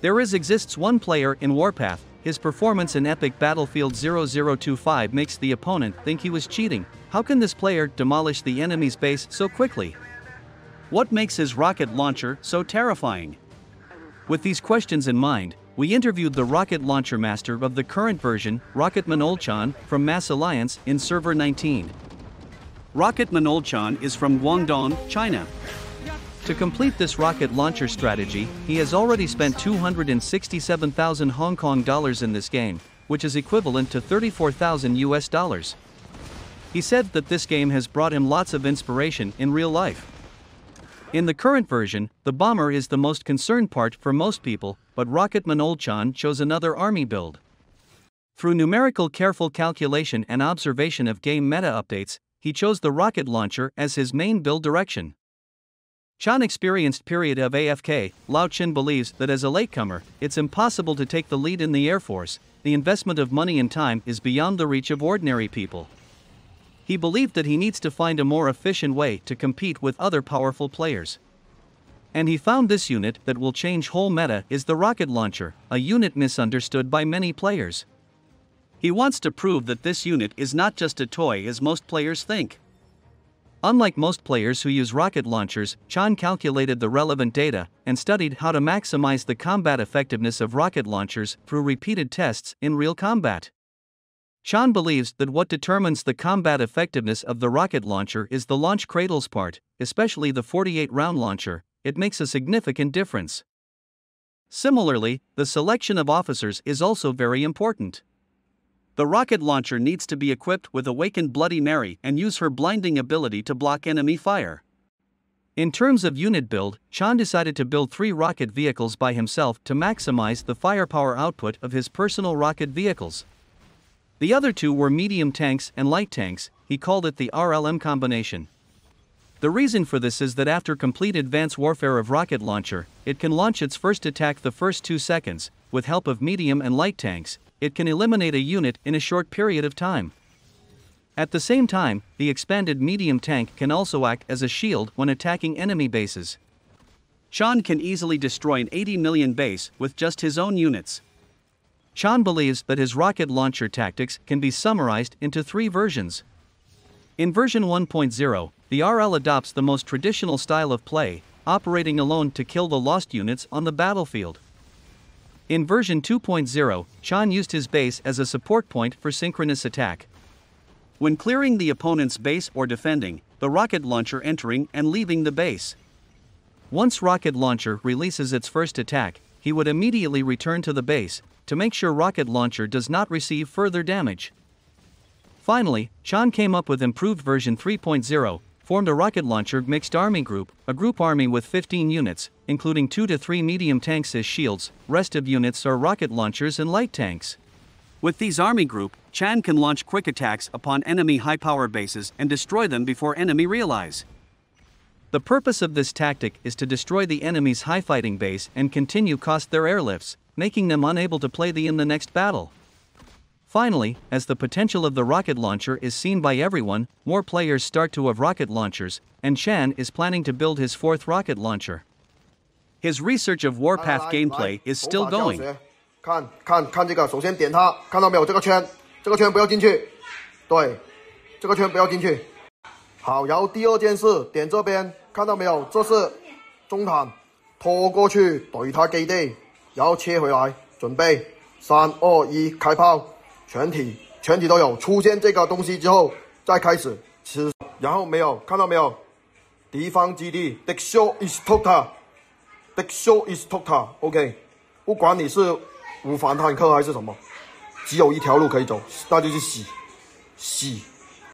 Exists one player in Warpath. His performance in epic Battlefield 0025 makes the opponent think he was cheating. How can this player demolish the enemy's base so quickly? What makes his rocket launcher so terrifying? With these questions in mind, we interviewed the rocket launcher master of the current version, RocketMan OldChan, from Mass Alliance in Server 19. RocketMan OldChan is from Guangdong, China. To complete this rocket launcher strategy, he has already spent 267,000 Hong Kong dollars in this game, which is equivalent to 34,000 US dollars. He said that this game has brought him lots of inspiration in real life. In the current version, the bomber is the most concerned part for most people, but RocketMan OldChan chose another army build. Through numerical careful calculation and observation of game meta updates, he chose the rocket launcher as his main build direction. Chan experienced period of AFK. Lao Chin believes that as a latecomer, it's impossible to take the lead in the Air Force. The investment of money and time is beyond the reach of ordinary people. He believed that he needs to find a more efficient way to compete with other powerful players. And he found this unit that will change whole meta is the rocket launcher, a unit misunderstood by many players. He wants to prove that this unit is not just a toy as most players think. Unlike most players who use rocket launchers, Chan calculated the relevant data and studied how to maximize the combat effectiveness of rocket launchers through repeated tests in real combat. Chan believes that what determines the combat effectiveness of the rocket launcher is the launch cradles part, especially the 48-round launcher. It makes a significant difference. Similarly, the selection of officers is also very important. The rocket launcher needs to be equipped with Awakened Bloody Mary and use her blinding ability to block enemy fire. In terms of unit build, Chan decided to build 3 rocket vehicles by himself to maximize the firepower output of his personal rocket vehicles. The other 2 were medium tanks and light tanks. He called it the RLM combination. The reason for this is that after complete advanced warfare of rocket launcher, it can launch its first attack the first 2 seconds. With help of medium and light tanks, it can eliminate a unit in a short period of time. At the same time, the expanded medium tank can also act as a shield when attacking enemy bases. Chan can easily destroy an 80 million base with just his own units. Chan believes that his rocket launcher tactics can be summarized into 3 versions. In version 1.0, the RL adopts the most traditional style of play, operating alone to kill the lost units on the battlefield. In version 2.0, Chan used his base as a support point for synchronous attack. When clearing the opponent's base or defending, the rocket launcher entering and leaving the base. Once rocket launcher releases its first attack, he would immediately return to the base, to make sure rocket launcher does not receive further damage. Finally, Chan came up with improved version 3.0, formed a rocket launcher mixed army group, a group army with 15 units, including 2 to 3 medium tanks as shields. Rest of units are rocket launchers and light tanks. With these army group, Chan can launch quick attacks upon enemy high-power bases and destroy them before enemy realize. The purpose of this tactic is to destroy the enemy's high-fighting base and continue cost their airlifts, making them unable to play in the next battle. Finally, as the potential of the rocket launcher is seen by everyone, more players start to have rocket launchers, and Chan is planning to build his 4th rocket launcher. His research of Warpath gameplay is still going. 看这个，首先点它，看到没有？这个圈不要进去，对，这个圈不要进去。好，然后第2件事，点这边，看到没有？这是中坦，拖过去怼它基地，然后切回来，准备3、2、1，开炮。全体都有，出现这个东西之后再开始吃，然后没有看到没有？敌方基地 ，the show is total，the show is total，OK，不管你是无反坦克还是什么，只有一条路可以走，那就是洗。